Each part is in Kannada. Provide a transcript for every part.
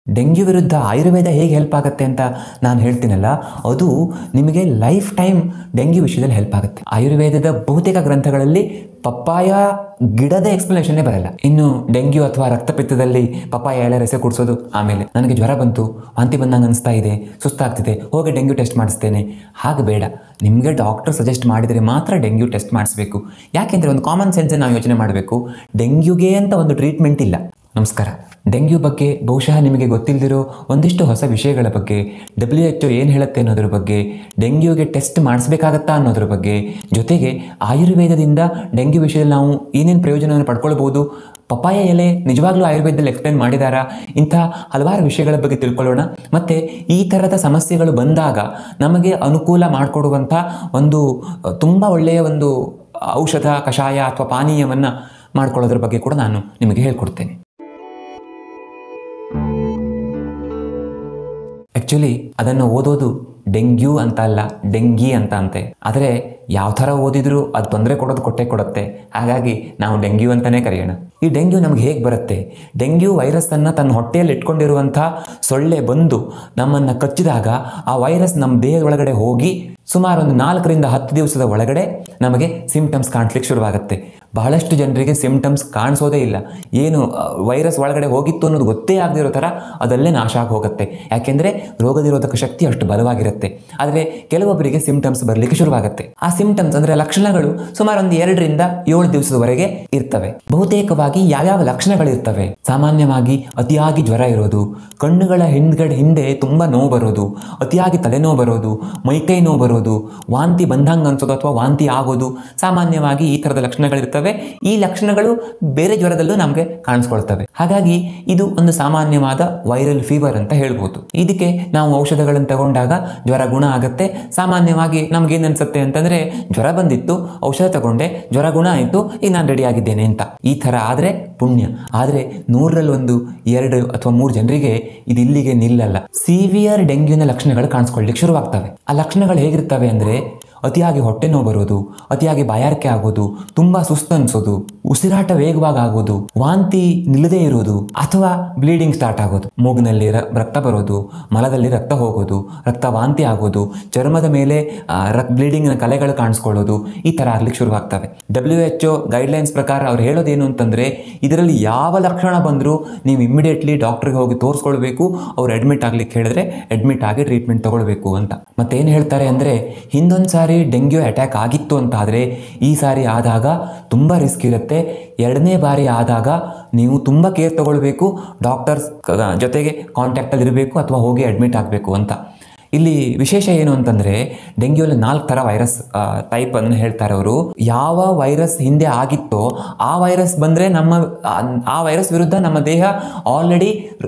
ಡೆಂಗ್ಯೂ ವಿರುದ್ಧ ಆಯುರ್ವೇದ ಹೇಗೆ ಹೆಲ್ಪ್ ಆಗುತ್ತೆ ಅಂತ ನಾನು ಹೇಳ್ತೀನಲ್ಲ, ಅದು ನಿಮಗೆ ಲೈಫ್ ಟೈಮ್ ಡೆಂಗ್ಯೂ ವಿಷಯದಲ್ಲಿ ಹೆಲ್ಪ್ ಆಗುತ್ತೆ. ಆಯುರ್ವೇದದ ಬಹುತೇಕ ಗ್ರಂಥಗಳಲ್ಲಿ ಪಪ್ಪಾಯ ಗಿಡದ ಎಕ್ಸ್ಪ್ಲನೇಷನ್ನೇ ಬರಲ್ಲ. ಇನ್ನು ಡೆಂಗ್ಯೂ ಅಥವಾ ರಕ್ತಪಿತ್ತದಲ್ಲಿ ಪಪ್ಪಾಯ ಎಲೆ ರಸ ಕುಡಿಸೋದು, ಆಮೇಲೆ ನನಗೆ ಜ್ವರ ಬಂತು, ವಾಂತಿ ಬಂದಂಗೆ ಅನಿಸ್ತಾ ಇದೆ, ಸುಸ್ತಾಗ್ತಿದೆ, ಹೋಗಿ ಡೆಂಗ್ಯೂ ಟೆಸ್ಟ್ ಮಾಡಿಸ್ತೇನೆ. ಹಾಗೆ ಬೇಡ. ನಿಮಗೆ ಡಾಕ್ಟರ್ ಸಜೆಸ್ಟ್ ಮಾಡಿದರೆ ಮಾತ್ರ ಡೆಂಗ್ಯೂ ಟೆಸ್ಟ್ ಮಾಡಿಸ್ಬೇಕು. ಯಾಕೆಂದರೆ ಒಂದು ಕಾಮನ್ ಸೆನ್ಸ್ ನಾವು ಯೋಚನೆ ಮಾಡಬೇಕು. ಡೆಂಗ್ಯೂಗೆ ಅಂತ ಒಂದು ಟ್ರೀಟ್ಮೆಂಟ್ ಇಲ್ಲ. ನಮಸ್ಕಾರ. ಡೆಂಗ್ಯೂ ಬಗ್ಗೆ ಬಹುಶಃ ನಿಮಗೆ ಗೊತ್ತಿಲ್ಲದಿರೋ ಒಂದಿಷ್ಟು ಹೊಸ ವಿಷಯಗಳ ಬಗ್ಗೆ, WHO ಏನು ಹೇಳುತ್ತೆ ಅನ್ನೋದ್ರ ಬಗ್ಗೆ, ಡೆಂಗ್ಯೂಗೆ ಟೆಸ್ಟ್ ಮಾಡಿಸ್ಬೇಕಾಗತ್ತಾ ಅನ್ನೋದ್ರ ಬಗ್ಗೆ, ಜೊತೆಗೆ ಆಯುರ್ವೇದದಿಂದ ಡೆಂಗ್ಯೂ ವಿಷಯದಲ್ಲಿ ನಾವು ಏನೇನು ಪ್ರಯೋಜನವನ್ನು ಪಡ್ಕೊಳ್ಬೋದು, ಪಪ್ಪಾಯ ಎಲೆ ನಿಜವಾಗ್ಲೂ ಆಯುರ್ವೇದದಲ್ಲಿ ಎಕ್ಸ್ಪ್ಲೇನ್ ಮಾಡಿದಾರಾ, ಇಂಥ ಹಲವಾರು ವಿಷಯಗಳ ಬಗ್ಗೆ ತಿಳ್ಕೊಳ್ಳೋಣ. ಮತ್ತು ಈ ಥರದ ಸಮಸ್ಯೆಗಳು ಬಂದಾಗ ನಮಗೆ ಅನುಕೂಲ ಮಾಡಿಕೊಡುವಂಥ ಒಂದು ತುಂಬ ಒಳ್ಳೆಯ ಒಂದು ಔಷಧ, ಕಷಾಯ ಅಥವಾ ಪಾನೀಯವನ್ನು ಮಾಡ್ಕೊಳ್ಳೋದ್ರ ಬಗ್ಗೆ ಕೂಡ ನಾನು ನಿಮಗೆ ಹೇಳ್ಕೊಡ್ತೇನೆ. ಆ್ಯಕ್ಚುಲಿ ಅದನ್ನು ಓದೋದು ಡೆಂಗ್ಯೂ ಅಂತ ಅಲ್ಲ, ಡೆಂಗಿ ಅಂತ ಅಂತೆ. ಆದರೆ ಯಾವ ಥರ ಓದಿದರೂ ಅದು ತೊಂದರೆ ಕೊಟ್ಟೇ ಕೊಡುತ್ತೆ. ಹಾಗಾಗಿ ನಾವು ಡೆಂಗ್ಯೂ ಅಂತಲೇ ಕರೆಯೋಣ. ಈ ಡೆಂಗ್ಯೂ ನಮ್ಗೆ ಹೇಗೆ ಬರುತ್ತೆ? ಡೆಂಗ್ಯೂ ವೈರಸ್ಸನ್ನು ತನ್ನ ಹೊಟ್ಟೆಯಲ್ಲಿ ಇಟ್ಕೊಂಡಿರುವಂಥ ಸೊಳ್ಳೆ ಬಂದು ನಮ್ಮನ್ನು ಕಚ್ಚಿದಾಗ ಆ ವೈರಸ್ ನಮ್ಮ ದೇಹದ ಒಳಗಡೆ ಹೋಗಿ ಸುಮಾರು ಒಂದು 4 ರಿಂದ 10 ದಿವಸದ ಒಳಗಡೆ ನಮಗೆ ಸಿಂಪ್ಟಮ್ಸ್ ಕಾಣಿಸ್ಲಿಕ್ಕೆ ಶುರುವಾಗುತ್ತೆ. ಬಹಳಷ್ಟು ಜನರಿಗೆ ಸಿಂಪ್ಟಮ್ಸ್ ಕಾಣಿಸೋದೇ ಇಲ್ಲ. ಏನು ವೈರಸ್ ಒಳಗಡೆ ಹೋಗಿತ್ತು ಅನ್ನೋದು ಗೊತ್ತೇ ಆಗದಿರೋ ಥರ ಅದಲ್ಲೇ ನಾಶ ಆಗಿ ಹೋಗುತ್ತೆ. ಯಾಕೆಂದರೆ ರೋಗ ನಿರೋಧಕ ಶಕ್ತಿ ಅಷ್ಟು ಬಲವಾಗಿರುತ್ತೆ. ಆದರೆ ಕೆಲವೊಬ್ಬರಿಗೆ ಸಿಂಪ್ಟಮ್ಸ್ ಬರಲಿಕ್ಕೆ ಶುರುವಾಗುತ್ತೆ. ಆ ಸಿಂಪ್ಟಮ್ಸ್ ಅಂದರೆ ಲಕ್ಷಣಗಳು ಸುಮಾರು ಒಂದು 2 ರಿಂದ 7 ದಿವಸದವರೆಗೆ ಇರ್ತವೆ. ಬಹುತೇಕವಾಗಿ ಯಾವ್ಯಾವ ಲಕ್ಷಣಗಳಿರ್ತವೆ? ಸಾಮಾನ್ಯವಾಗಿ ಅತಿಯಾಗಿ ಜ್ವರ ಇರೋದು, ಕಣ್ಣುಗಳ ಹಿಂದೆ ತುಂಬ ನೋವು ಬರೋದು, ಅತಿಯಾಗಿ ತಲೆನೋವು ಬರೋದು, ಮೈಕೈ ನೋವು ಬರೋದು, ವಾಂತಿ ಬಂದಂಗೆ ಅನ್ಸೋದು ಅಥವಾ ವಾಂತಿ ಆಗೋದು, ಸಾಮಾನ್ಯವಾಗಿ ಈ ಥರದ ಲಕ್ಷಣಗಳಿರ್ತವೆ. ಈ ಲಕ್ಷಣಗಳು ಬೇರೆ ಜ್ವರದಲ್ಲೂ ನಮಗೆ ಕಾಣಿಸ್ಕೊಳ್ತವೆ. ಹಾಗಾಗಿ ಇದು ಒಂದು ಸಾಮಾನ್ಯವಾದ ವೈರಲ್ ಫೀವರ್ ಅಂತ ಹೇಳ್ಬೋದು. ಇದಕ್ಕೆ ನಾವು ಔಷಧಗಳನ್ನು ತಗೊಂಡಾಗ ಜ್ವರ ಗುಣ ಆಗುತ್ತೆ. ಸಾಮಾನ್ಯವಾಗಿ ನಮ್ಗೇನು ಅನ್ಸುತ್ತೆ ಅಂತಂದ್ರೆ, ಜ್ವರ ಬಂದಿತ್ತು, ಔಷಧ ತಗೊಂಡೆ, ಜ್ವರ ಗುಣ ಆಯಿತು, ಈಗ ನಾನು ರೆಡಿ ಆಗಿದ್ದೇನೆ ಅಂತ. ಈ ಥರ ಆದರೆ ಪುಣ್ಯ. ಆದರೆ 100ರಲ್ಲಿ 1, 2 ಅಥವಾ 3 ಜನರಿಗೆ ಇದು ಇಲ್ಲಿಗೆ ನಿಲ್ಲಲ್ಲ. ಸಿವಿಯರ್ ಡೆಂಗ್ಯೂನ ಲಕ್ಷಣಗಳು ಕಾಣಿಸ್ಕೊಳ್ಳಿಕ್ಕೆ ಶುರುವಾಗ್ತವೆ. ಆ ಲಕ್ಷಣಗಳು ಹೇಗಿರ್ತವೆ ಅಂದರೆ, ಅತಿಯಾಗಿ ಹೊಟ್ಟೆ ನೋವು ಬರೋದು, ಅತಿಯಾಗಿ ಬಾಯಾರಿಕೆ ಆಗೋದು, ತುಂಬ ಸುಸ್ತು ಅನಿಸೋದು, ಉಸಿರಾಟ ವೇಗವಾಗಿ ಆಗೋದು, ವಾಂತಿ ನಿಲ್ಲದೇ ಇರೋದು ಅಥವಾ ಬ್ಲೀಡಿಂಗ್ ಸ್ಟಾರ್ಟ್ ಆಗೋದು, ಮೂಗಿನಲ್ಲಿ ರಕ್ತ ಬರೋದು, ಮಲದಲ್ಲಿ ರಕ್ತ ಹೋಗೋದು, ರಕ್ತ ವಾಂತಿ ಆಗೋದು, ಚರ್ಮದ ಮೇಲೆ ಬ್ಲೀಡಿಂಗ್ನ ಕಲೆಗಳು ಕಾಣಿಸ್ಕೊಳ್ಳೋದು, ಈ ಥರ ಆಗ್ಲಿಕ್ಕೆ ಶುರುವಾಗ್ತವೆ. WHO ಗೈಡ್ಲೈನ್ಸ್ ಪ್ರಕಾರ ಅವ್ರು ಹೇಳೋದೇನು ಅಂತಂದರೆ, ಇದರಲ್ಲಿ ಯಾವ ಲಕ್ಷಣ ಬಂದರೂ ನೀವು ಇಮ್ಮಿಡಿಯೇಟ್ಲಿ ಡಾಕ್ಟ್ರಿಗೆ ಹೋಗಿ ತೋರಿಸ್ಕೊಳ್ಬೇಕು. ಅವ್ರು ಅಡ್ಮಿಟ್ ಆಗ್ಲಿಕ್ಕೆ ಹೇಳಿದ್ರೆ ಅಡ್ಮಿಟ್ ಆಗಿ ಟ್ರೀಟ್ಮೆಂಟ್ ತಗೊಳ್ಬೇಕು ಅಂತ. ಮತ್ತೇನು ಹೇಳ್ತಾರೆ ಅಂದರೆ, ಹಿಂದೊಂದು ಸಾರಿ ಡೆಂಗ್ಯೂ ಅಟ್ಯಾಕ್ ಆಗಿತ್ತು ಅಂತ ಆದರೆ ಈ ಸಾರಿ ಆದಾಗ ತುಂಬ ರಿಸ್ಕ್ ಇರುತ್ತೆ. 2ನೇ ಬಾರಿ ಆದಾಗ ನೀವು ತುಂಬ ಕೇರ್ ತಗೊಳ್ಬೇಕು, ಡಾಕ್ಟರ್ಸ್ ಜೊತೆಗೆ ಕಾಂಟ್ಯಾಕ್ಟಲ್ಲಿ ಇರಬೇಕು ಅಥವಾ ಹೋಗಿ ಅಡ್ಮಿಟ್ ಆಗಬೇಕು ಅಂತ. ಇಲ್ಲಿ ವಿಶೇಷ ಏನು ಅಂತಂದರೆ, ಡೆಂಗ್ಯೂಲ್ಲಿ 4 ಥರ ವೈರಸ್ ಟೈಪ್ ಅನ್ನು ಹೇಳ್ತಾರೆ ಅವರು. ಯಾವ ವೈರಸ್ ಹಿಂದೆ ಆಗಿತ್ತೋ ಆ ವೈರಸ್ ಬಂದರೆ ಆ ವೈರಸ್ ವಿರುದ್ಧ ನಮ್ಮ ದೇಹ ಆಲ್ರೆಡಿ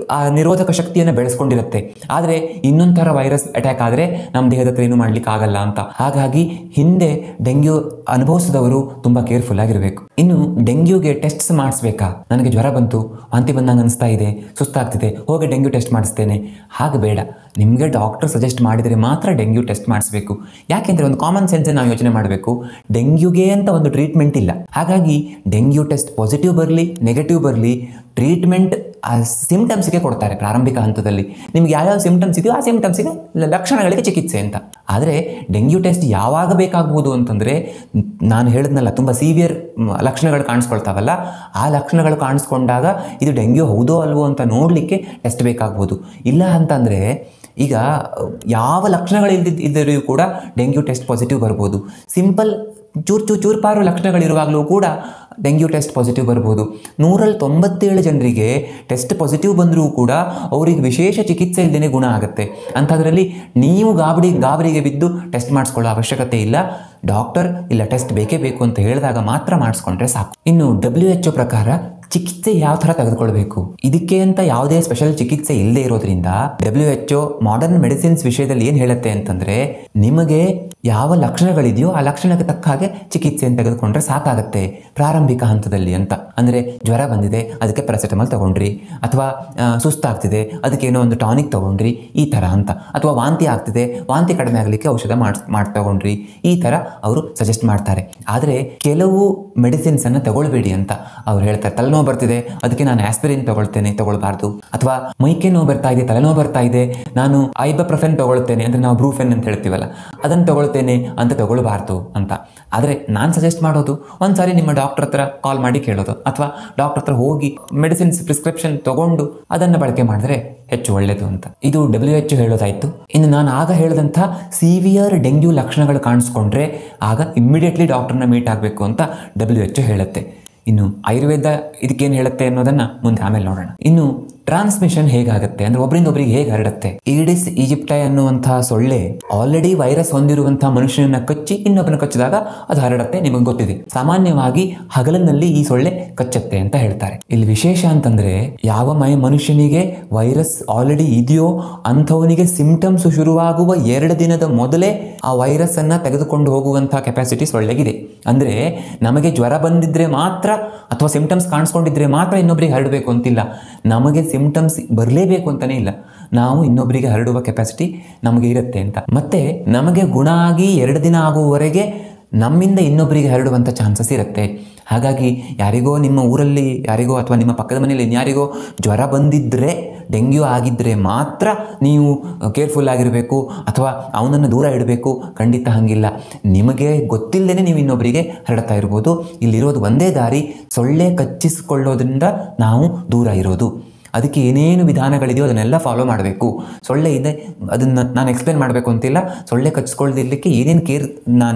ನಿರೋಧಕ ಶಕ್ತಿಯನ್ನು ಬೆಳೆಸ್ಕೊಂಡಿರುತ್ತೆ. ಆದರೆ ಇನ್ನೊಂದು ಥರ ವೈರಸ್ ಅಟ್ಯಾಕ್ ಆದರೆ ನಮ್ಮ ದೇಹದ ಹತ್ರ ಏನು ಮಾಡ್ಲಿಕ್ಕೆ ಆಗಲ್ಲ ಅಂತ. ಹಾಗಾಗಿ ಹಿಂದೆ ಡೆಂಗ್ಯೂ ಅನುಭವಿಸಿದವರು ತುಂಬ ಕೇರ್ಫುಲ್ ಆಗಿರಬೇಕು. ಇನ್ನು ಡೆಂಗ್ಯೂಗೆ ಟೆಸ್ಟ್ಸ್ ಮಾಡಿಸ್ಬೇಕಾ? ನನಗೆ ಜ್ವರ ಬಂತು, ವಾಂತಿ ಬಂದಂಗೆ ಅನಿಸ್ತಾ ಇದೆ, ಸುಸ್ತಾಗ್ತಿದೆ, ಹೋಗಿ ಡೆಂಗ್ಯೂ ಟೆಸ್ಟ್ ಮಾಡಿಸ್ತೇನೆ. ಹಾಗೆ ಬೇಡ. ನಿಮಗೆ ಡಾಕ್ಟರ್ ಸಜೆಸ್ಟ್ ಮಾಡಿದರೆ ಮಾತ್ರ ಡೆಂಗ್ಯೂ ಟೆಸ್ಟ್ ಮಾಡಿಸ್ಬೇಕು. ಯಾಕೆಂದರೆ ಒಂದು ಕಾಮನ್ ಸೆನ್ಸ್ ನಾವು ಯೋಚನೆ ಮಾಡಬೇಕು. ಡೆಂಗ್ಯೂಗೆ ಅಂತ ಒಂದು ಟ್ರೀಟ್ಮೆಂಟ್ ಇಲ್ಲ. ಹಾಗಾಗಿ ಡೆಂಗ್ಯೂ ಟೆಸ್ಟ್ ಪಾಸಿಟಿವ್ ಬರಲಿ ನೆಗೆಟಿವ್ ಬರಲಿ, ಟ್ರೀಟ್ಮೆಂಟ್ ಆ ಸಿಂಪ್ಟಮ್ಸ್ಗೆ ಕೊಡ್ತಾರೆ. ಪ್ರಾರಂಭಿಕ ಹಂತದಲ್ಲಿ ನಿಮ್ಗೆ ಯಾವ್ಯಾವ ಸಿಂಪ್ಟಮ್ಸ್ ಇದೆಯೋ ಆ ಸಿಂಪ್ಟಮ್ಸ್ಗೆ ಲಕ್ಷಣಗಳಿಗೆ ಚಿಕಿತ್ಸೆ ಅಂತ. ಆದರೆ ಡೆಂಗ್ಯೂ ಟೆಸ್ಟ್ ಯಾವಾಗ ಬೇಕಾಗ್ಬೋದು ಅಂತಂದರೆ, ನಾನು ಹೇಳಿದ್ನಲ್ಲ, ತುಂಬ ಸಿವಿಯರ್ ಲಕ್ಷಣಗಳು ಕಾಣಿಸ್ಕೊಳ್ತಾವಲ್ಲ, ಆ ಲಕ್ಷಣಗಳು ಕಾಣಿಸ್ಕೊಂಡಾಗ ಇದು ಡೆಂಗ್ಯೂ ಹೌದೋ ಅಲ್ವೋ ಅಂತ ನೋಡಲಿಕ್ಕೆ ಟೆಸ್ಟ್ ಬೇಕಾಗ್ಬೋದು. ಇಲ್ಲ ಅಂತಂದರೆ, ಈಗ ಯಾವ ಲಕ್ಷಣಗಳು ಇದ್ದರೂ ಕೂಡ ಡೆಂಗ್ಯೂ ಟೆಸ್ಟ್ ಪಾಸಿಟಿವ್ ಬರ್ಬೋದು. ಸಿಂಪಲ್ ಚೂರ್ಪಾರು ಲಕ್ಷಣಗಳಿರುವಾಗಲೂ ಕೂಡ ಡೆಂಗ್ಯೂ ಟೆಸ್ಟ್ ಪಾಸಿಟಿವ್ ಬರ್ಬೋದು. 100ರಲ್ಲಿ 97 ಜನರಿಗೆ ಟೆಸ್ಟ್ ಪಾಸಿಟಿವ್ ಬಂದರೂ ಕೂಡ ಅವರಿಗೆ ವಿಶೇಷ ಚಿಕಿತ್ಸೆ ಇಲ್ಲದೇ ಗುಣ ಆಗುತ್ತೆ. ಅಂಥದ್ರಲ್ಲಿ ನೀವು ಗಾಬರಿಗೆ ಬಿದ್ದು ಟೆಸ್ಟ್ ಮಾಡಿಸ್ಕೊಳ್ಳೋ ಅವಶ್ಯಕತೆ ಇಲ್ಲ. ಡಾಕ್ಟರ್ ಇಲ್ಲ ಟೆಸ್ಟ್ ಬೇಕೇ ಬೇಕು ಅಂತ ಹೇಳಿದಾಗ ಮಾತ್ರ ಮಾಡಿಸ್ಕೊಂಡ್ರೆ ಸಾಕು. ಇನ್ನು WHO ಪ್ರಕಾರ ಚಿಕಿತ್ಸೆ ಯಾವ ಥರ ತೆಗೆದುಕೊಳ್ಬೇಕು, ಇದಕ್ಕೆ ಅಂತ ಯಾವುದೇ ಸ್ಪೆಷಲ್ ಚಿಕಿತ್ಸೆ ಇಲ್ಲದೆ ಇರೋದ್ರಿಂದ WHO ಮಾಡರ್ನ್ ಮೆಡಿಸಿನ್ಸ್ ವಿಷಯದಲ್ಲಿ ಏನು ಹೇಳುತ್ತೆ ಅಂತಂದರೆ, ನಿಮಗೆ ಯಾವ ಲಕ್ಷಣಗಳಿದೆಯೋ ಆ ಲಕ್ಷಣಕ್ಕೆ ತಕ್ಕ ಹಾಗೆ ಚಿಕಿತ್ಸೆಯನ್ನು ತೆಗೆದುಕೊಂಡ್ರೆ ಸಾಕಾಗುತ್ತೆ ಪ್ರಾರಂಭಿಕ ಹಂತದಲ್ಲಿ ಅಂತ. ಅಂದರೆ ಜ್ವರ ಬಂದಿದೆ, ಅದಕ್ಕೆ ಪ್ಯಾರಾಸಿಟಮಾಲ್ ತಗೊಂಡ್ರಿ, ಅಥವಾ ಸುಸ್ತಾಗ್ತಿದೆ, ಅದಕ್ಕೆ ಏನೋ ಒಂದು ಟಾನಿಕ್ ತಗೊಂಡ್ರಿ, ಈ ಥರ ಅಂತ. ಅಥವಾ ವಾಂತಿ ಆಗ್ತಿದೆ, ವಾಂತಿ ಕಡಿಮೆ ಆಗಲಿಕ್ಕೆ ಔಷಧ ಮಾಡಿ ತಗೊಂಡ್ರಿ, ಈ ಥರ ಅವರು ಸಜೆಸ್ಟ್ ಮಾಡ್ತಾರೆ. ಆದರೆ ಕೆಲವು ಮೆಡಿಸಿನ್ಸನ್ನು ತಗೊಳ್ಬೇಡಿ ಅಂತ ಅವ್ರು ಹೇಳ್ತಾರೆ. ತಲೆನೋವು ಬರ್ತಿದೆ, ಅದಕ್ಕೆ ನಾನು ಆಸ್ಪಿರಿನ್ ತಗೊಳ್ಬಾರ್ದು. ಅಥವಾ ಮೈಕೆ ನೋವು ಬರ್ತಾ ಇದೆ, ತಲೆನೋವು ಬರ್ತಾ ಇದೆ, ನಾನು ಐಬುಪ್ರೊಫೆನ್ ತಗೊಳ್ತೇನೆ, ಅಂದರೆ ನಾವು ಬ್ರೂಫೆನ್ ಅಂತ ಹೇಳ್ತೀವಲ್ಲ, ಅದನ್ನು ತಗೊಳ್ತೇನೆ ಅಂತ ತಗೊಳ್ಬಾರ್ದು ಅಂತ. ಆದರೆ ನಾನು ಸಜೆಸ್ಟ್ ಮಾಡೋದು, ಒಂದ್ಸಾರಿ ನಿಮ್ಮ ಡಾಕ್ಟರ್ ಹತ್ರ ಕಾಲ್ ಮಾಡಿ ಕೇಳೋದು, ಅಥವಾ ಡಾಕ್ಟರ್ ಹತ್ರ ಹೋಗಿ ಮೆಡಿಸಿನ್ಸ್ ಪ್ರಿಸ್ಕ್ರಿಪ್ಷನ್ ತಗೊಂಡು ಅದನ್ನು ಬಳಕೆ ಮಾಡಿದ್ರೆ ಹೆಚ್ಚು ಒಳ್ಳೆಯದು ಅಂತ. ಇದು WHO ಹೇಳೋದಾಯ್ತು. ಇನ್ನು ನಾನು ಆಗ ಹೇಳಿದಂಥ ಸಿವಿಯರ್ ಡೆಂಗ್ಯೂ ಲಕ್ಷಣಗಳು ಕಾಣಿಸ್ಕೊಂಡ್ರೆ ಆಗ ಇಮ್ಮಿಡಿಯೇಟ್ಲಿ ಡಾಕ್ಟರ್ನ ಮೀಟ್ ಆಗಬೇಕು ಅಂತ WHO ಹೇಳುತ್ತೆ. ಇನ್ನು ಆಯುರ್ವೇದ ಇದಕ್ಕೇನು ಹೇಳುತ್ತೆ ಅನ್ನೋದನ್ನು ಮುಂದೆ ಆಮೇಲೆ ನೋಡೋಣ. ಇನ್ನು ಟ್ರಾನ್ಸ್ಮಿಷನ್ ಹೇಗಾಗುತ್ತೆ ಅಂದರೆ ಒಬ್ಬರಿಂದ ಒಬ್ಬರಿಗೆ ಹೇಗೆ ಹರಡುತ್ತೆ. ಈಡಿಸ್ ಈಜಿಪ್ಟೈ ಅನ್ನುವಂತಹ ಸೊಳ್ಳೆ ಆಲ್ರೆಡಿ ವೈರಸ್ ಹೊಂದಿರುವಂತಹ ಮನುಷ್ಯನನ್ನ ಕಚ್ಚಿ ಇನ್ನೊಬ್ಬನ ಕಚ್ಚಿದಾಗ ಅದು ಹರಡುತ್ತೆ, ನಿಮಗೆ ಗೊತ್ತಿದೆ. ಸಾಮಾನ್ಯವಾಗಿ ಹಗಲಿನಲ್ಲಿ ಈ ಸೊಳ್ಳೆ ಕಚ್ಚುತ್ತೆ ಅಂತ ಹೇಳ್ತಾರೆ. ಇಲ್ಲಿ ವಿಶೇಷ ಅಂತಂದ್ರೆ ಯಾವ ಮನುಷ್ಯನಿಗೆ ವೈರಸ್ ಆಲ್ರೆಡಿ ಇದೆಯೋ ಅಂಥವನಿಗೆ ಸಿಂಪ್ಟಮ್ಸ್ ಶುರುವಾಗುವ 2 ದಿನದ ಮೊದಲೇ ಆ ವೈರಸ್ ಅನ್ನ ತೆಗೆದುಕೊಂಡು ಹೋಗುವಂತಹ ಕೆಪಾಸಿಟಿ ಸೊಳ್ಳೆಗಿದೆ. ಅಂದ್ರೆ ನಮಗೆ ಜ್ವರ ಬಂದಿದ್ರೆ ಮಾತ್ರ ಅಥವಾ ಸಿಂಪ್ಟಮ್ಸ್ ಕಾಣಿಸ್ಕೊಂಡಿದ್ರೆ ಮಾತ್ರ ಇನ್ನೊಬ್ಬರಿಗೆ ಹರಡಬೇಕು ಅಂತಿಲ್ಲ. ನಮಗೆ ಸಿಂಪ್ಟಮ್ಸ್ ಬರಲೇಬೇಕು ಅಂತಾನೆ ಇಲ್ಲ, ನಾವು ಇನ್ನೊಬ್ಬರಿಗೆ ಹರಡುವ ಕೆಪಾಸಿಟಿ ನಮಗೆ ಇರುತ್ತೆ ಅಂತ. ಮತ್ತೆ ನಮಗೆ ಗುಣ ಆಗಿ 2 ದಿನ ಆಗುವವರೆಗೆ ನಮ್ಮಿಂದ ಇನ್ನೊಬ್ಬರಿಗೆ ಹರಡುವಂಥ ಚಾನ್ಸಸ್ ಇರುತ್ತೆ. ಹಾಗಾಗಿ ಯಾರಿಗೋ ನಿಮ್ಮ ಊರಲ್ಲಿ ಯಾರಿಗೋ ಅಥವಾ ನಿಮ್ಮ ಪಕ್ಕದ ಮನೆಯಲ್ಲಿ ಇನ್ಯಾರಿಗೋ ಜ್ವರ ಬಂದಿದ್ದರೆ, ಡೆಂಗ್ಯೂ ಆಗಿದ್ದರೆ ಮಾತ್ರ ನೀವು ಕೇರ್ಫುಲ್ ಆಗಿರಬೇಕು ಅಥವಾ ಅವನನ್ನು ದೂರ ಇಡಬೇಕು. ಖಂಡಿತ ಹಾಗಿಲ್ಲ. ನಿಮಗೆ ಗೊತ್ತಿಲ್ಲದೇ ನೀವು ಇನ್ನೊಬ್ಬರಿಗೆ ಹರಡ್ತಾ ಇರ್ಬೋದು. ಇಲ್ಲಿರೋದು ಒಂದೇ ದಾರಿ, ಸೊಳ್ಳೆ ಕಚ್ಚಿಸಿಕೊಳ್ಳೋದ್ರಿಂದ ನಾವು ದೂರ ಇರೋದು. ಅದಕ್ಕೆ ಏನೇನು ವಿಧಾನಗಳಿದೆಯೋ ಅದನ್ನೆಲ್ಲ ಫಾಲೋ ಮಾಡಬೇಕು. ಸೊಳ್ಳೆ ಇದೆ ಅದನ್ನು ನಾನು ಎಕ್ಸ್ಪ್ಲೇನ್ ಮಾಡಬೇಕು ಅಂತಿಲ್ಲ. ಸೊಳ್ಳೆ ಕಚ್ಚಿಕೊಳ್ಳದಿರಲಿಕ್ಕೆ ಏನೇನು ಕೇರ್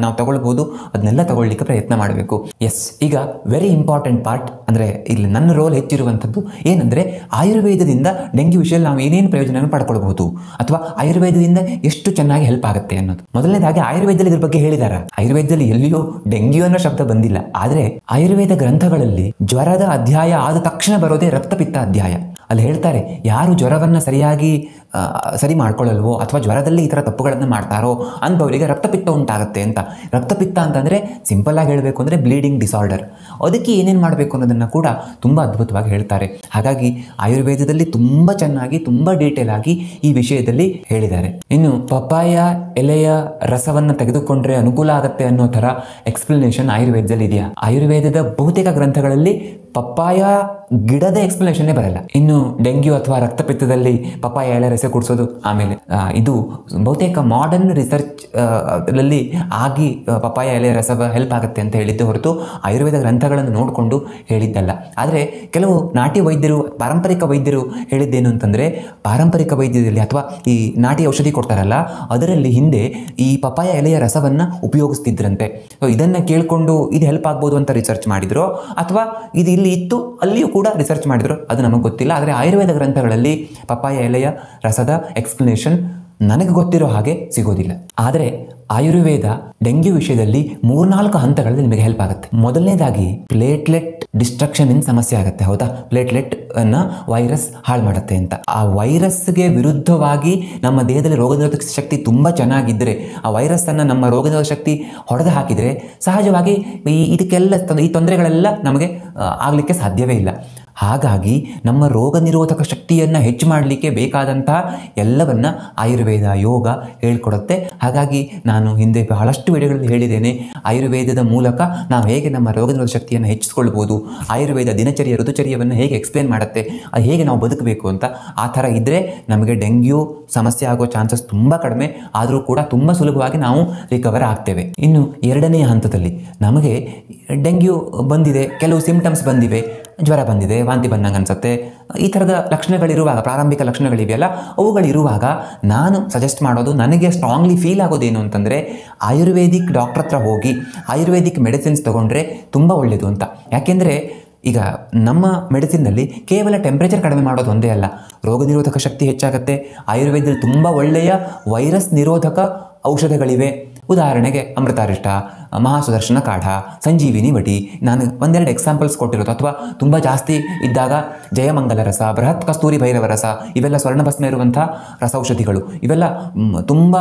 ನಾವು ತಗೊಳ್ಬೋದು ಅದನ್ನೆಲ್ಲ ತಗೊಳ್ಳಿಕ್ಕೆ ಪ್ರಯತ್ನ ಮಾಡಬೇಕು. ಎಸ್, ಈಗ ವೆರಿ ಇಂಪಾರ್ಟೆಂಟ್ ಪಾರ್ಟ್ ಅಂದರೆ ಇಲ್ಲಿ ನನ್ನ ರೋಲ್ ಹೆಚ್ಚಿರುವಂಥದ್ದು ಏನಂದರೆ ಆಯುರ್ವೇದದಿಂದ ಡೆಂಗ್ಯೂ ವಿಷಯದಲ್ಲಿ ನಾವು ಏನೇನು ಪ್ರಯೋಜನ ಪಡ್ಕೊಳ್ಬಹುದು ಅಥವಾ ಆಯುರ್ವೇದದಿಂದ ಎಷ್ಟು ಚೆನ್ನಾಗಿ ಹೆಲ್ಪ್ ಆಗುತ್ತೆ ಅನ್ನೋದು. ಮೊದಲನೇದಾಗಿ ಆಯುರ್ವೇದದಲ್ಲಿ ಇದ್ರ ಬಗ್ಗೆ ಹೇಳಿದ್ದಾರೆ. ಆಯುರ್ವೇದದಲ್ಲಿ ಎಲ್ಲಿಯೂ ಡೆಂಗ್ಯೂ ಅನ್ನೋ ಶಬ್ದ ಬಂದಿಲ್ಲ. ಆದರೆ ಆಯುರ್ವೇದ ಗ್ರಂಥಗಳಲ್ಲಿ ಜ್ವರದ ಅಧ್ಯಾಯ ಆದ ತಕ್ಷಣ ಬರೋದೇ ರಕ್ತಪಿತ್ತ ಅಧ್ಯಾಯ. ಅಲ್ಲಿ ಹೇಳ್ತಾರೆ, ಯಾರು ಜ್ವರವನ್ನು ಸರಿಯಾಗಿ ಸರಿ ಮಾಡ್ಕೊಳ್ಳಲ್ವೋ ಅಥವಾ ಜ್ವರದಲ್ಲಿ ಈ ಥರ ತಪ್ಪುಗಳನ್ನು ಮಾಡ್ತಾರೋ ಅಂಥವರಿಗೆ ರಕ್ತಪಿತ್ತ ಉಂಟಾಗುತ್ತೆ ಅಂತ. ರಕ್ತಪಿತ್ತ ಅಂತಂದರೆ ಸಿಂಪಲ್ ಆಗಿ ಹೇಳಬೇಕು ಅಂದರೆ ಬ್ಲೀಡಿಂಗ್ ಡಿಸಾರ್ಡರ್. ಅದಕ್ಕೆ ಏನೇನು ಮಾಡಬೇಕು ಅನ್ನೋದನ್ನು ಕೂಡ ತುಂಬ ಅದ್ಭುತವಾಗಿ ಹೇಳ್ತಾರೆ. ಹಾಗಾಗಿ ಆಯುರ್ವೇದದಲ್ಲಿ ತುಂಬ ಚೆನ್ನಾಗಿ ತುಂಬ ಡೀಟೇಲ್ ಆಗಿ ಈ ವಿಷಯದಲ್ಲಿ ಹೇಳಿದ್ದಾರೆ. ಇನ್ನು ಪಪ್ಪಾಯ ಎಲೆಯ ರಸವನ್ನು ತೆಗೆದುಕೊಂಡ್ರೆ ಅನುಕೂಲ ಆಗುತ್ತೆ ಅನ್ನೋ ಥರ ಎಕ್ಸ್ಪ್ಲನೇಷನ್ ಆಯುರ್ವೇದದಲ್ಲಿ ಇದೆಯಾ? ಆಯುರ್ವೇದದ ಬಹುತೇಕ ಗ್ರಂಥಗಳಲ್ಲಿ ಪಪ್ಪಾಯ ಗಿಡದ ಎಕ್ಸ್ಪ್ಲನೇಷನ್ನೇ ಬರಲ್ಲ. ಇನ್ನು ಡೆಂಗ್ಯೂ ಅಥವಾ ರಕ್ತಪಿತ್ತದಲ್ಲಿ ಪಪ್ಪಾಯ ಎಲೆ ರಸ ಕುಡಿಸೋದು, ಆಮೇಲೆ ಇದು ಬಹುತೇಕ ಮಾಡರ್ನ್ ರಿಸರ್ಚ್ ಲ್ಲಿ ಆಗಿ ಪಪ್ಪಾಯ ಎಲೆ ರಸ ಹೆಲ್ಪ್ ಆಗುತ್ತೆ ಅಂತ ಹೇಳಿದ್ದೆ ಹೊರತು ಆಯುರ್ವೇದ ಗ್ರಂಥಗಳನ್ನು ನೋಡಿಕೊಂಡು ಹೇಳಿದ್ದಲ್ಲ. ಆದರೆ ಕೆಲವು ನಾಟಿ ವೈದ್ಯರು, ಪಾರಂಪರಿಕ ವೈದ್ಯರು ಹೇಳಿದ್ದೇನು ಅಂತಂದರೆ, ಪಾರಂಪರಿಕ ವೈದ್ಯದಲ್ಲಿ ಅಥವಾ ಈ ನಾಟಿ ಔಷಧಿ ಕೊಡ್ತಾರಲ್ಲ ಅದರಲ್ಲಿ ಹಿಂದೆ ಈ ಪಪ್ಪಾಯ ಎಲೆಯ ರಸವನ್ನು ಉಪಯೋಗಿಸ್ತಿದ್ರಂತೆ. ಇದನ್ನು ಕೇಳಿಕೊಂಡು ಇದು ಹೆಲ್ಪ್ ಆಗ್ಬೋದು ಅಂತ ರಿಸರ್ಚ್ ಮಾಡಿದ್ರು ಅಥವಾ ಇದು ಇಲ್ಲಿ ಇತ್ತು ಅಲ್ಲಿಯೂ ಕೂಡ ರಿಸರ್ಚ್ ಮಾಡಿದ್ರು, ಅದು ನಮಗೆ ಗೊತ್ತಿಲ್ಲ. ಆದರೆ ಆಯುರ್ವೇದ ಗ್ರಂಥಗಳಲ್ಲಿ ಪಪ್ಪಾಯ ಎಲೆಯ ರಸದ ಎಕ್ಸ್ಪ್ಲನೇಷನ್ ನನಗೆ ಗೊತ್ತಿರೋ ಹಾಗೆ ಸಿಗೋದಿಲ್ಲ. ಆದರೆ ಆಯುರ್ವೇದ ಡೆಂಗ್ಯೂ ವಿಷಯದಲ್ಲಿ 3-4 ಹಂತಗಳಲ್ಲಿ ನಿಮಗೆ ಹೆಲ್ಪ್ ಆಗುತ್ತೆ. ಮೊದಲನೇದಾಗಿ ಪ್ಲೇಟ್ಲೆಟ್ ಡಿಸ್ಟ್ರಕ್ಷನ್ ಇನ್ ಸಮಸ್ಯೆ ಆಗುತ್ತೆ. ಹೌದಾ? ಪ್ಲೇಟ್ಲೆಟ್ ಅನ್ನ ವೈರಸ್ ಹಾಳು ಮಾಡುತ್ತೆ ಅಂತ. ಆ ವೈರಸ್ಗೆ ವಿರುದ್ಧವಾಗಿ ನಮ್ಮ ದೇಹದಲ್ಲಿ ರೋಗನಿರೋಧಕ ಶಕ್ತಿ ತುಂಬ ಚೆನ್ನಾಗಿದ್ದರೆ, ಆ ವೈರಸ್ ಅನ್ನು ನಮ್ಮ ರೋಗನಿರೋಧಕ ಶಕ್ತಿ ಹೊಡೆದು ಹಾಕಿದರೆ ಸಹಜವಾಗಿ ಇದಕ್ಕೆಲ್ಲ ಈ ತೊಂದರೆಗಳೆಲ್ಲ ನಮಗೆ ಆಗಲಿಕ್ಕೆ ಸಾಧ್ಯವೇ ಇಲ್ಲ. ಹಾಗಾಗಿ ನಮ್ಮ ರೋಗ ನಿರೋಧಕ ಶಕ್ತಿಯನ್ನು ಹೆಚ್ಚು ಮಾಡಲಿಕ್ಕೆ ಬೇಕಾದಂತಹ ಎಲ್ಲವನ್ನ ಆಯುರ್ವೇದ, ಯೋಗ ಹೇಳ್ಕೊಡುತ್ತೆ. ಹಾಗಾಗಿ ನಾನು ಹಿಂದೆ ಬಹಳಷ್ಟು ವಿಡಿಯೋಗಳಲ್ಲಿ ಹೇಳಿದ್ದೇನೆ, ಆಯುರ್ವೇದದ ಮೂಲಕ ನಾವು ಹೇಗೆ ನಮ್ಮ ರೋಗ ನಿರೋಧಕ ಶಕ್ತಿಯನ್ನು ಹೆಚ್ಚಿಸ್ಕೊಳ್ಬೋದು, ಆಯುರ್ವೇದ ದಿನಚರಿಯ ಋತುಚರ್ಯವನ್ನು ಹೇಗೆ ಎಕ್ಸ್ಪ್ಲೇನ್ ಮಾಡುತ್ತೆ, ಅದು ಹೇಗೆ ನಾವು ಬದುಕಬೇಕು ಅಂತ. ಆ ಥರ ಇದ್ದರೆ ನಮಗೆ ಡೆಂಗ್ಯೂ ಸಮಸ್ಯೆ ಆಗೋ ಚಾನ್ಸಸ್ ತುಂಬ ಕಡಿಮೆ, ಆದರೂ ಕೂಡ ತುಂಬ ಸುಲಭವಾಗಿ ನಾವು ರಿಕವರ್ ಆಗ್ತೇವೆ. ಇನ್ನು 2ನೇ ಹಂತದಲ್ಲಿ ನಮಗೆ ಡೆಂಗ್ಯೂ ಬಂದಿದೆ, ಕೆಲವು ಸಿಂಪ್ಟಮ್ಸ್ ಬಂದಿವೆ, ಜ್ವರ ಬಂದಿದೆ, ವಾಂತಿ ಬಂದಂಗೆ ಅನಿಸುತ್ತೆ, ಈ ಥರದ ಲಕ್ಷಣಗಳಿರುವಾಗ, ಪ್ರಾರಂಭಿಕ ಲಕ್ಷಣಗಳಿವೆಯಲ್ಲ ಅವುಗಳಿರುವಾಗ ನಾನು ಸಜೆಸ್ಟ್ ಮಾಡೋದು, ನನಗೆ ಸ್ಟ್ರಾಂಗ್ಲಿ ಫೀಲ್ ಆಗೋದೇನು ಅಂತಂದರೆ ಆಯುರ್ವೇದಿಕ್ ಡಾಕ್ಟರ್ ಹತ್ರ ಹೋಗಿ ಆಯುರ್ವೇದಿಕ್ ಮೆಡಿಸಿನ್ಸ್ ತೊಗೊಂಡ್ರೆ ತುಂಬ ಒಳ್ಳೆಯದು ಅಂತ. ಯಾಕೆಂದರೆ ಈಗ ನಮ್ಮ ಮೆಡಿಸಿನ್ನಲ್ಲಿ ಕೇವಲ ಟೆಂಪ್ರೇಚರ್ ಕಡಿಮೆ ಮಾಡೋದು ಒಂದೇ ಅಲ್ಲ, ರೋಗ ನಿರೋಧಕ ಶಕ್ತಿ ಹೆಚ್ಚಾಗುತ್ತೆ. ಆಯುರ್ವೇದದಲ್ಲಿ ತುಂಬ ಒಳ್ಳೆಯ ವೈರಸ್ ನಿರೋಧಕ ಔಷಧಗಳಿವೆ. ಉದಾಹರಣೆಗೆ ಅಮೃತಾರಿಷ್ಟ, ಮಹಾಸುದರ್ಶನ ಕಾಢ, ಸಂಜೀವಿನಿ ವಟಿ, ನಾನು 1-2 ಎಕ್ಸಾಂಪಲ್ಸ್ ಕೊಟ್ಟಿರೋದು. ಅಥವಾ ತುಂಬ ಜಾಸ್ತಿ ಇದ್ದಾಗ ಜಯಮಂಗಲ ರಸ, ಬೃಹತ್ ಕಸ್ತೂರಿ ಭೈರವ ರಸ, ಇವೆಲ್ಲ ಸ್ವರ್ಣಭಸ್ಮ ಇರುವಂಥ ರಸೌಷಧಿಗಳು, ಇವೆಲ್ಲ ತುಂಬ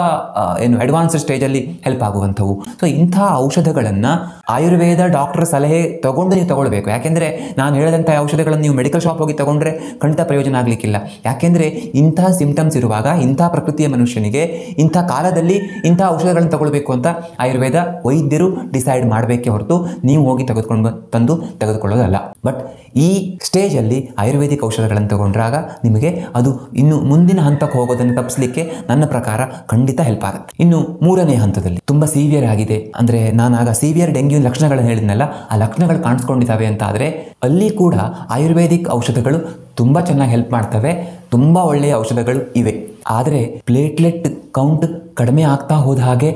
ಅಡ್ವಾನ್ಸ್ಡ್ ಸ್ಟೇಜಲ್ಲಿ ಹೆಲ್ಪ್ ಆಗುವಂಥವು. ಸೊ ಇಂಥ ಔಷಧಗಳನ್ನು ಆಯುರ್ವೇದ ಡಾಕ್ಟರ್ ಸಲಹೆ ತಗೊಂಡು ನೀವು ತಗೊಳ್ಬೇಕು. ಯಾಕೆಂದರೆ ನಾನು ಹೇಳಿದಂಥ ಔಷಧಗಳನ್ನು ನೀವು ಮೆಡಿಕಲ್ ಶಾಪ್ ಹೋಗಿ ತಗೊಂಡ್ರೆ ಖಂಡಿತ ಪ್ರಯೋಜನ ಆಗಲಿಕ್ಕಿಲ್ಲ. ಯಾಕೆಂದರೆ ಇಂಥ ಸಿಂಪ್ಟಮ್ಸ್ ಇರುವಾಗ ಇಂಥ ಪ್ರಕೃತಿಯ ಮನುಷ್ಯನಿಗೆ ಇಂಥ ಕಾಲದಲ್ಲಿ ಇಂಥ ಔಷಧಗಳನ್ನು ತಗೊಳ್ಬೇಕು ಅಂತ ಆಯುರ್ವೇದ ವೈದ್ಯರು ಡಿಸೈಡ್ ಮಾಡಬೇಕೇ ಹೊರತು ನೀವು ಹೋಗಿ ತೆಗೆದುಕೊಳ್ಳೋದಲ್ಲ. ಬಟ್ ಈ ಸ್ಟೇಜಲ್ಲಿ ಆಯುರ್ವೇದಿಕ್ ಔಷಧಗಳನ್ನು ತಗೊಂಡ್ರಾಗ ನಿಮಗೆ ಅದು ಇನ್ನು ಮುಂದಿನ ಹಂತಕ್ಕೆ ಹೋಗೋದನ್ನು ತಪ್ಪಿಸಲಿಕ್ಕೆ ನನ್ನ ಪ್ರಕಾರ ಖಂಡಿತ ಹೆಲ್ಪ್ ಆಗುತ್ತೆ. ಇನ್ನು ಮೂರನೇ ಹಂತದಲ್ಲಿ ತುಂಬ ಸೀವಿಯರ್ ಆಗಿದೆ ಅಂದರೆ, ನಾನು ಆಗ ಸೀವಿಯರ್ ಡೆಂಗ್ಯೂ ಲಕ್ಷಣಗಳನ್ನು ಹೇಳಿದ್ನಲ್ಲ, ಆ ಲಕ್ಷಣಗಳು ಕಾಣಿಸ್ಕೊಂಡಿದ್ದಾವೆ ಅಂತ ಆದರೆ ಅಲ್ಲಿ ಕೂಡ ಆಯುರ್ವೇದಿಕ್ ಔಷಧಗಳು ತುಂಬ ಚೆನ್ನಾಗಿ ಹೆಲ್ಪ್ ಮಾಡ್ತವೆ. ತುಂಬ ಒಳ್ಳೆಯ ಔಷಧಗಳು ಇವೆ. ಆದರೆ ಪ್ಲೇಟ್ಲೆಟ್ ಕೌಂಟ್ ಕಡಿಮೆ ಆಗ್ತಾ ಹೋದ ಹಾಗೆ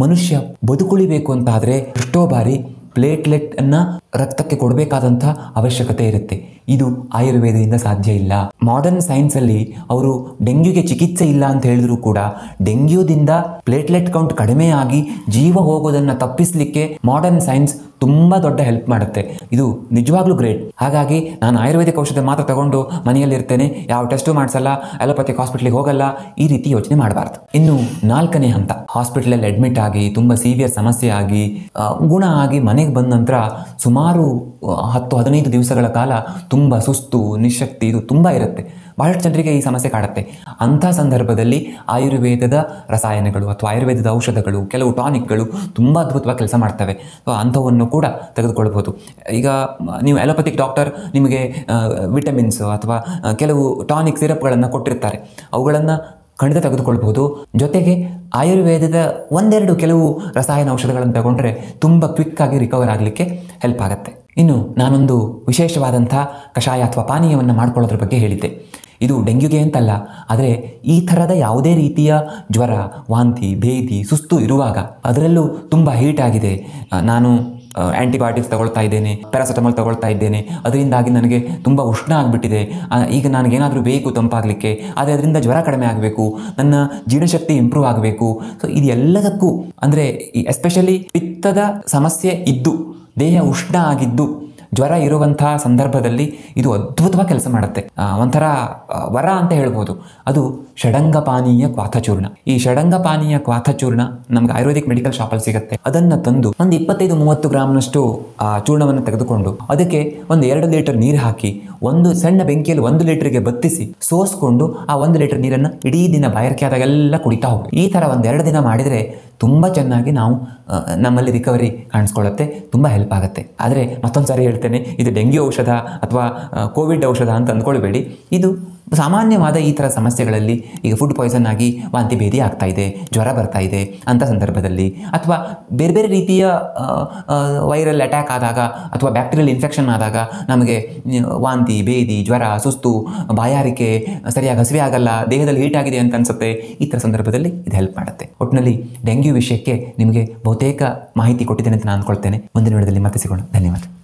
ಮನುಷ್ಯ ಬದುಕುಳಿಬೇಕು ಅಂತ ಆದರೆ ಎಷ್ಟೋ ಬಾರಿ ಪ್ಲೇಟ್ಲೆಟ್ ಅನ್ನ ರಕ್ತಕ್ಕೆ ಕೊಡಬೇಕಾದಂಥ ಅವಶ್ಯಕತೆ ಇರುತ್ತೆ. ಇದು ಆಯುರ್ವೇದದಿಂದ ಸಾಧ್ಯ ಇಲ್ಲ. ಮಾಡರ್ನ್ ಸೈನ್ಸ್ ಅಲ್ಲಿ ಅವರು ಡೆಂಗ್ಯೂಗೆ ಚಿಕಿತ್ಸೆ ಇಲ್ಲ ಅಂತ ಹೇಳಿದ್ರು ಕೂಡ ಡೆಂಗ್ಯೂದಿಂದ ಪ್ಲೇಟ್ಲೆಟ್ ಕೌಂಟ್ ಕಡಿಮೆ ಆಗಿ ಜೀವ ಹೋಗೋದನ್ನ ತಪ್ಪಿಸಲಿಕ್ಕೆ ಮಾಡರ್ನ್ ಸೈನ್ಸ್ ತುಂಬ ದೊಡ್ಡ ಹೆಲ್ಪ್ ಮಾಡುತ್ತೆ. ಇದು ನಿಜವಾಗ್ಲೂ ಗ್ರೇಟ್. ಹಾಗಾಗಿ ನಾನು ಆಯುರ್ವೇದಿಕ್ ಔಷಧ ಮಾತ್ರ ತಗೊಂಡು ಮನೆಯಲ್ಲಿರ್ತೇನೆ, ಯಾವ ಟೆಸ್ಟು ಮಾಡಿಸಲ್ಲ, ಅಲೋಪತಿಕ್ ಹಾಸ್ಪಿಟ್ಲಿಗೆ ಹೋಗಲ್ಲ, ಈ ರೀತಿ ಯೋಚನೆ ಮಾಡಬಾರ್ದು. ಇನ್ನು ನಾಲ್ಕನೇ ಹಂತ, ಹಾಸ್ಪಿಟಲಲ್ಲಿ ಅಡ್ಮಿಟ್ ಆಗಿ ತುಂಬ ಸೀವಿಯರ್ ಸಮಸ್ಯೆ ಆಗಿ ಗುಣ ಆಗಿ ಮನೆಗೆ ಬಂದ ನಂತರ ಸುಮಾರು 10-15 ದಿವಸಗಳ ಕಾಲ ತುಂಬ ಸುಸ್ತು, ನಿಶಕ್ತಿ ಇದು ತುಂಬ ಇರುತ್ತೆ. ಬಹಳಷ್ಟು ಜನರಿಗೆ ಈ ಸಮಸ್ಯೆ ಕಾಡುತ್ತೆ. ಅಂಥ ಸಂದರ್ಭದಲ್ಲಿ ಆಯುರ್ವೇದದ ರಸಾಯನಗಳು ಅಥವಾ ಆಯುರ್ವೇದದ ಔಷಧಗಳು, ಕೆಲವು ಟಾನಿಕ್ಗಳು ತುಂಬ ಅದ್ಭುತವಾಗಿ ಕೆಲಸ ಮಾಡ್ತವೆ. ಸೊ ಅಂಥವನ್ನು ಕೂಡ ತೆಗೆದುಕೊಳ್ಬೋದು. ಈಗ ನೀವು ಅಲೋಪತಿಕ್ ಡಾಕ್ಟರ್ ನಿಮಗೆ ವಿಟಮಿನ್ಸ್ ಅಥವಾ ಕೆಲವು ಟಾನಿಕ್ ಸಿರಪ್ಗಳನ್ನು ಕೊಟ್ಟಿರ್ತಾರೆ, ಅವುಗಳನ್ನು ಖಂಡಿತ ತೆಗೆದುಕೊಳ್ಬೋದು. ಜೊತೆಗೆ ಆಯುರ್ವೇದದ ಒಂದೆರಡು ಕೆಲವು ರಸಾಯನ ಔಷಧಗಳನ್ನು ತಗೊಂಡ್ರೆ ತುಂಬ ಕ್ವಿಕ್ಕಾಗಿ ರಿಕವರ್ ಆಗಲಿಕ್ಕೆ ಹೆಲ್ಪ್ ಆಗುತ್ತೆ. ಇನ್ನು ನಾನೊಂದು ವಿಶೇಷವಾದಂಥ ಕಷಾಯ ಅಥವಾ ಪಾನೀಯವನ್ನು ಮಾಡ್ಕೊಳ್ಳೋದ್ರ ಬಗ್ಗೆ ಹೇಳಿದ್ದೆ. ಇದು ಡೆಂಗ್ಯೂಗೆ ಅಂತಲ್ಲ, ಆದರೆ ಈ ಥರದ ಯಾವುದೇ ರೀತಿಯ ಜ್ವರ, ವಾಂತಿ, ಭೇದಿ, ಸುಸ್ತು ಇರುವಾಗ, ಅದರಲ್ಲೂ ತುಂಬ ಹೀಟ್ ಆಗಿದೆ, ನಾನು ಆ್ಯಂಟಿಬಯೋಟಿಕ್ಸ್ ತಗೊಳ್ತಾ ಇದ್ದೇನೆ, ಪ್ಯಾರಾಸಿಟಮಾಲ್ ತಗೊಳ್ತಾ ಇದ್ದೇನೆ, ಅದರಿಂದಾಗಿ ನನಗೆ ತುಂಬ ಉಷ್ಣ ಆಗಿಬಿಟ್ಟಿದೆ, ಈಗ ನನಗೇನಾದರೂ ಬೇಕು ತಂಪಾಗಲಿಕ್ಕೆ, ಆದರೆ ಅದರಿಂದ ಜ್ವರ ಕಡಿಮೆ ಆಗಬೇಕು, ನನ್ನ ಜೀರ್ಣಶಕ್ತಿ ಇಂಪ್ರೂವ್ ಆಗಬೇಕು. ಸೊ ಇದೆಲ್ಲದಕ್ಕೂ ಅಂದರೆ ಎಸ್ಪೆಷಲಿ ಪಿತ್ತದ ಸಮಸ್ಯೆ ಇದ್ದು ದೇಹ ಉಷ್ಣ ಆಗಿದ್ದು ಜ್ವರ ಇರುವಂಥ ಸಂದರ್ಭದಲ್ಲಿ ಇದು ಅದ್ಭುತವಾಗಿ ಕೆಲಸ ಮಾಡುತ್ತೆ. ಒಂಥರ ವರ ಅಂತ ಹೇಳ್ಬೋದು. ಅದು ಷಡಂಗಪಾನೀಯ ಕ್ವಾಥಚೂರ್ಣ. ಈ ಷಡಂಗಪಾನೀಯ ಕ್ವಾಥಚೂರ್ಣ ನಮ್ಗೆ ಆಯುರ್ವೇದಿಕ್ ಮೆಡಿಕಲ್ ಶಾಪಲ್ಲಿ ಸಿಗುತ್ತೆ. ಅದನ್ನು ತಂದು ಒಂದು 25-30 ಗ್ರಾಮ್ನಷ್ಟು ಚೂರ್ಣವನ್ನು ತೆಗೆದುಕೊಂಡು ಅದಕ್ಕೆ ಒಂದು 2 ಲೀಟರ್ ನೀರು ಹಾಕಿ ಒಂದು ಸಣ್ಣ ಬೆಂಕಿಯಲ್ಲಿ 1 ಲೀಟರ್ಗೆ ಬತ್ತಿಸಿ ಸೋಸ್ಕೊಂಡು ಆ 1 ಲೀಟರ್ ನೀರನ್ನು ಇಡೀ ದಿನ ಬಾಯಾರಿಕೆ ಆದಾಗೆಲ್ಲ ಕುಡಿತಾ ಹೋಗಿ. ಈ ಥರ 1-2 ದಿನ ಮಾಡಿದರೆ ತುಂಬ ಚೆನ್ನಾಗಿ ನಾವು ನಮ್ಮಲ್ಲಿ ರಿಕವರಿ ಕಾಣಿಸ್ಕೊಳ್ಳುತ್ತೆ, ತುಂಬ ಹೆಲ್ಪ್ ಆಗುತ್ತೆ. ಆದರೆ ಮತ್ತೊಂದು ಸಾರಿ ಹೇಳ್ತೇನೆ, ಇದು ಡೆಂಗ್ಯೂ ಔಷಧ ಅಥವಾ ಕೋವಿಡ್ ಔಷಧ ಅಂತ ಅಂದ್ಕೊಳ್ಬೇಡಿ. ಇದು ಸಾಮಾನ್ಯವಾದ ಈ ಥರ ಸಮಸ್ಯೆಗಳಲ್ಲಿ, ಈಗ ಫುಡ್ ಪಾಯ್ಸನ್ ಆಗಿ ವಾಂತಿ ಭೇದಿ ಆಗ್ತಾ ಇದೆ, ಜ್ವರ ಬರ್ತಾ ಇದೆ ಅಂಥ ಸಂದರ್ಭದಲ್ಲಿ, ಅಥವಾ ಬೇರೆ ಬೇರೆ ರೀತಿಯ ವೈರಲ್ ಅಟ್ಯಾಕ್ ಆದಾಗ ಅಥವಾ ಬ್ಯಾಕ್ಟೀರಿಯಲ್ ಇನ್ಫೆಕ್ಷನ್ ಆದಾಗ ನಮಗೆ ವಾಂತಿ ಭೇದಿ, ಜ್ವರ, ಸುಸ್ತು, ಬಾಯಾರಿಕೆ, ಸರಿಯಾಗಿ ಹಸಿವೆ ಆಗಲ್ಲ, ದೇಹದಲ್ಲಿ ಹೀಟ್ ಆಗಿದೆ ಅಂತ ಅನಿಸುತ್ತೆ, ಈ ಥರ ಸಂದರ್ಭದಲ್ಲಿ ಇದು ಹೆಲ್ಪ್ ಮಾಡುತ್ತೆ. ಒಟ್ಟಿನಲ್ಲಿ ಡೆಂಗ್ಯೂ ವಿಷಯಕ್ಕೆ ನಿಮಗೆ ಬಹುತೇಕ ಮಾಹಿತಿ ಕೊಟ್ಟಿದ್ದೇನೆ ಅಂತ ನಾನು ಅಂದ್ಕೊಳ್ತೇನೆ. ಮುಂದಿನ ವಿಡಿಯೋದಲ್ಲಿ ಮತ್ತೆ ಸಿಗೋಣ. ಧನ್ಯವಾದ.